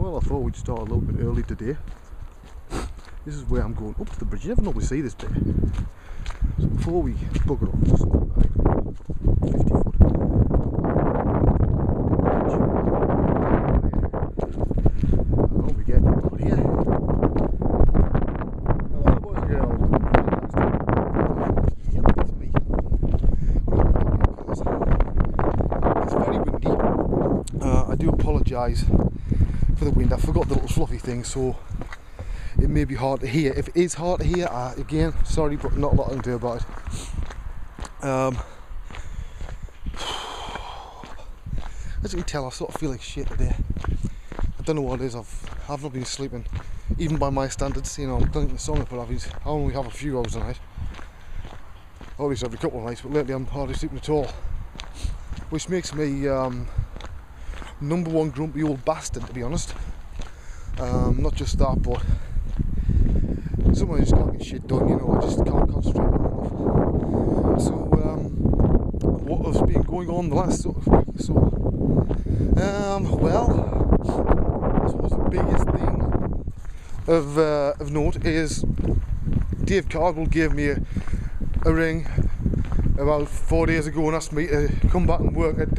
Well, I thought we'd start a little bit early today. This is where I'm going up to the bridge. You never normally see this bit. So before we bugger off, just like 50 foot. How we get out here? Hello, boys and girls. Yep, it's me. It's very windy. I do apologise for the wind. I forgot the little fluffy thing, so it may be hard to hear. If it is hard to hear, again, sorry, but not a lot I can do about it. As you can tell, I sort of feel like shit today. I don't know what it is. I've not been sleeping, even by my standards. You know, I'm done the song, but I only have a few hours a night. Or at least every couple of nights, but lately I'm hardly sleeping at all. Which makes me number one grumpy old bastard, to be honest. Not just that, but sometimes I just can't get shit done, you know, I just can't concentrate on enough. So, what has been going on the last sort of week or so? Well, I suppose the biggest thing of note is Dave Cardwell gave me a ring about 4 days ago and asked me to come back and work at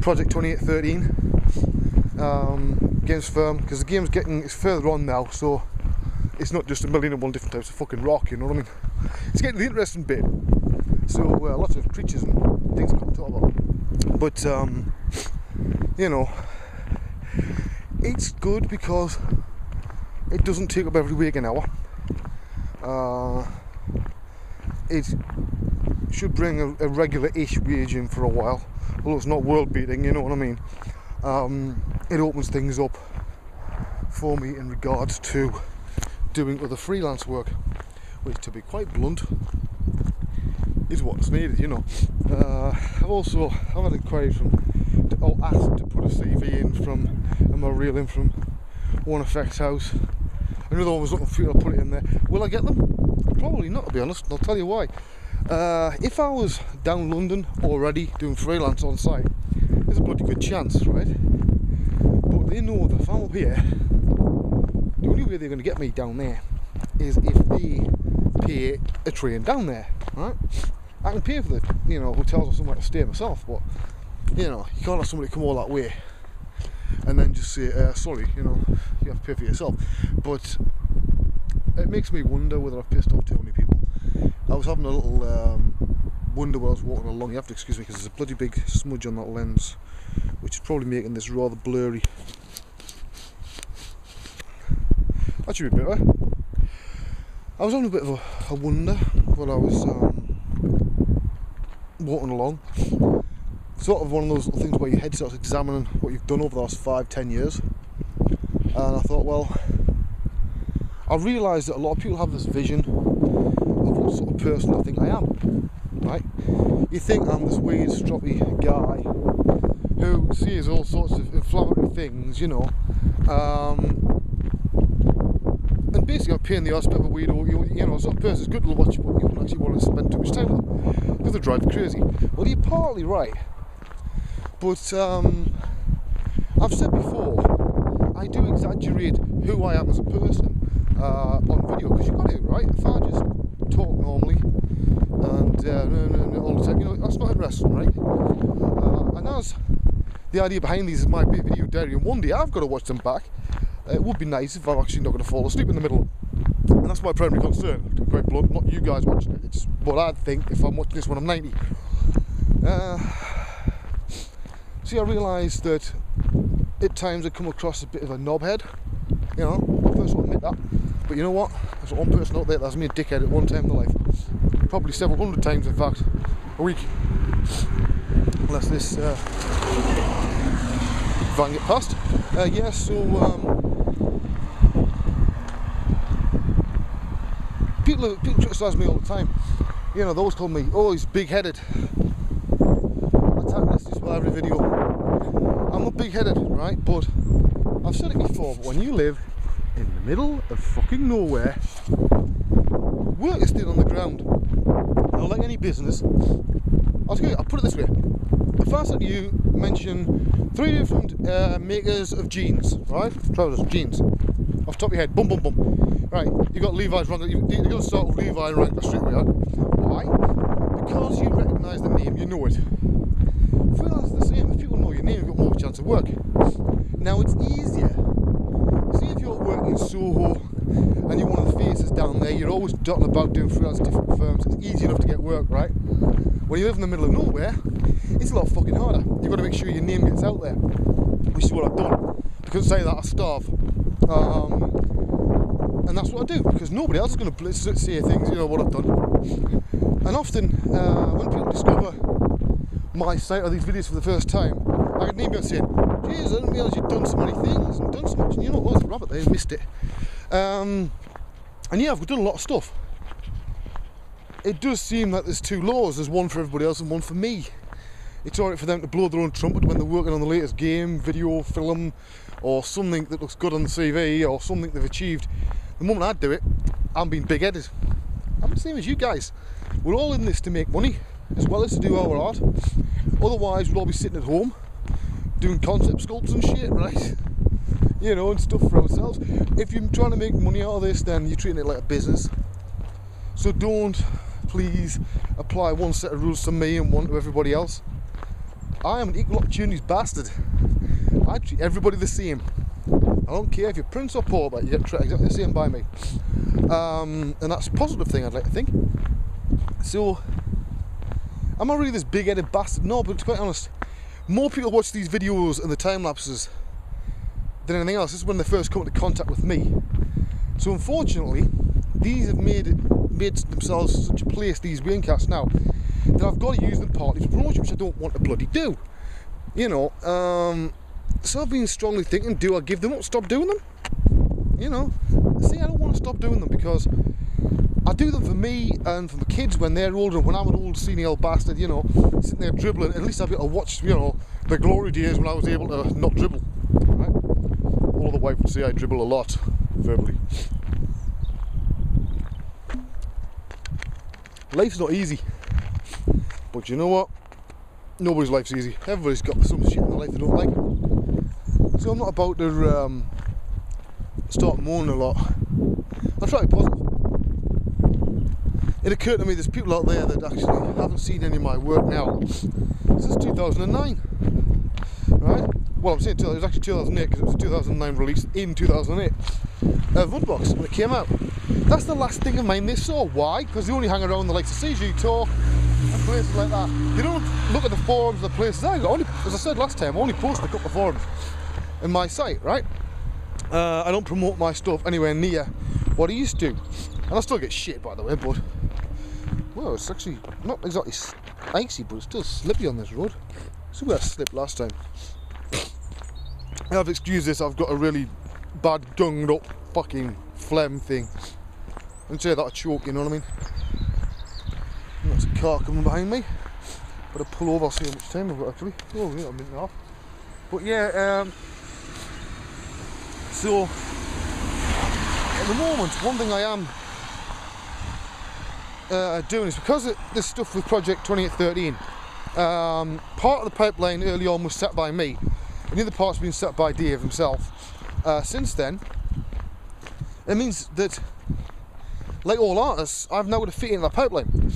Project 2813 games firm, because the game's it's further on now, so it's not just 1,001 different types of fucking rock, you know what I mean? It's getting to the interesting bit. So lots of creatures and things I can't talk about. But you know, it's good because it doesn't take up every waking hour. It should bring a regular-ish wage in for a while, although it's not world-beating, you know what I mean. It opens things up for me in regards to doing other freelance work, which, to be quite blunt, is what's needed, you know. I've had inquiries or asked to put a CV in from, and my reel in from One Effects House. Another one was looking for you to put it in there. Will I get them? Probably not, to be honest, and I'll tell you why. If I was down London already doing freelance on site, there's a bloody good chance, right? But they know that if I'm up here, the only way they're going to get me down there is if they pay a train down there, right? I can pay for the, you know, hotels or somewhere to stay myself, but, you know, you can't have somebody come all that way and then just say, sorry, you know, you have to pay for yourself. But it makes me wonder whether I've pissed off too many people. I was having a little wonder when I was walking along. You have to excuse me because there's a bloody big smudge on that lens, which is probably making this rather blurry. That should be better. I was having a bit of a wonder when I was walking along. Sort of one of those little things where your head starts examining what you've done over the last 5-10 years. And I thought, well, I realised that a lot of people have this vision of what sort of person I think I am, right? You think I'm this weird, stroppy guy who sees all sorts of inflammatory things, you know, and basically I'm a pain in the arse, a bit of a weirdo, you know, sort of person. It's good to watch, but you don't actually want to spend too much time with them because they drive you crazy. Well, you're partly right, but I've said before, I do exaggerate who I am as a person on video, because you've got to, right? If I just talk normally and all the time, you know, that's not interesting, right? And as the idea behind these is my video diary, and one day I've got to watch them back. It would be nice if I'm actually not going to fall asleep in the middle, and that's my primary concern, to be quite blunt. Not you guys watching it, it's what I'd think if I'm watching this when I'm 90. See, I realised that at times I come across a bit of a knobhead, you know, first I'll admit that, but you know what, there's one person out there that's me a dickhead at one time in their life, probably several hundred times in fact, a week, unless this van get past. Yeah, so people criticise me all the time, you know, they always call me, oh, he's big-headed. I tag this just about every video. I'm not big-headed, right, but I've said it before, but when you live in the middle of fucking nowhere, work is still on the ground. Not like any business. I'll put it this way. If I said to you, mention 3 different makers of jeans, right? Trousers, jeans. Off the top of your head, boom, boom, boom. Right, you got Levi's wrong. You've got to start with Levi right straight away. Right? Why? Because you recognise the name, you know it. Freelance is the same. If people know your name, you've got more of a chance of work. Now it's easier. See if you're working in Soho and you're one of the faces down there, you're always dotting about doing freelance at different firms. It's easy enough to get work, right? When you live in the middle of nowhere, it's a lot fucking harder. You've got to make sure your name gets out there, which is what I've done. Because say that I starve, and that's what I do. Because nobody else is going to say things, you know, what I've done. And often, when people discover my site or these videos for the first time, I get an email saying, "Jeez, I didn't realise you'd done so many things and done so much." And you know what? There's a rabbit there, I missed it. And yeah, I've done a lot of stuff. It does seem like there's 2 laws. There's one for everybody else and one for me. It's alright for them to blow their own trumpet when they're working on the latest game, video, film, or something that looks good on the CV, or something they've achieved. The moment I do it, I'm being big-headed. I'm the same as you guys. We're all in this to make money, as well as to do our art. Otherwise, we'll all be sitting at home, doing concept sculpts and shit, right? You know, and stuff for ourselves. If you're trying to make money out of this, then you're treating it like a business. So don't, please, apply one set of rules to me and one to everybody else. I am an equal opportunities bastard. I treat everybody the same. I don't care if you're Prince or Pauper, you get treated exactly the same by me. And that's a positive thing, I'd like to think. So, am I really this big-headed bastard? No, but to be quite honest, more people watch these videos and the time lapses than anything else. This is when they first come into contact with me. So unfortunately, these have made themselves such a place, these Waynecast now, that I've got to use them partly for promotion, which I don't want to bloody do. You know, so I've been strongly thinking, do I give them up, stop doing them? You know, see, I don't want to stop doing them because I do them for me and for my kids when they're older, and when I'm an old senile bastard, you know, sitting there dribbling, at least I'll be able to watch, you know, the glory days when I was able to not dribble, right? Although the wife would say I dribble a lot, verbally. Life's not easy, but you know what? Nobody's life's easy. Everybody's got some shit in their life they don't like. So I'm not about to start moaning a lot. I'll try to be positive. It occurred to me there's people out there that actually haven't seen any of my work now since 2009. Right? Well, I'm saying it was actually 2008 because it was a 2009 release in 2008. Mudbox, when it came out. That's the last thing of mine they saw. Why? Because they only hang around the likes of CG Talk and places like that. They don't look at the forums of the places I got. As I said last time, I only posted a couple of forums in my site, right? I don't promote my stuff anywhere near what I used to. And I still get shit, by the way, but well, it's actually not exactly icy, but it's still slippy on this road. See where I slipped last time. I've excused this, I've got a really bad gunged up fucking phlegm thing. And say that a choke, you know what I mean? And that's a car coming behind me. Better pull over, I'll see how much time I've got actually. Oh, yeah, a minute and a half. But yeah, so at the moment, one thing I am doing is because of this stuff with Project 2813, part of the pipeline early on was set by me, and the other part's been set by Dave himself. Since then, it means that, like all artists, I've now got to fit in that pipeline.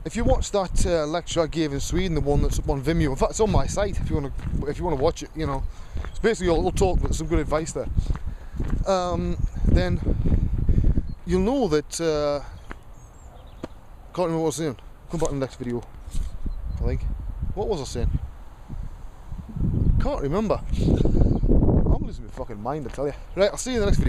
If you watch that lecture I gave in Sweden, the one that's up on Vimeo, in fact it's on my site if you want to watch it, you know, it's basically a little talk with some good advice there. Then you'll know that can't remember what I was saying. Come back in the next video, I think. What was I saying? Can't remember. I'm losing my fucking mind, I tell you. Right, I'll see you in the next video.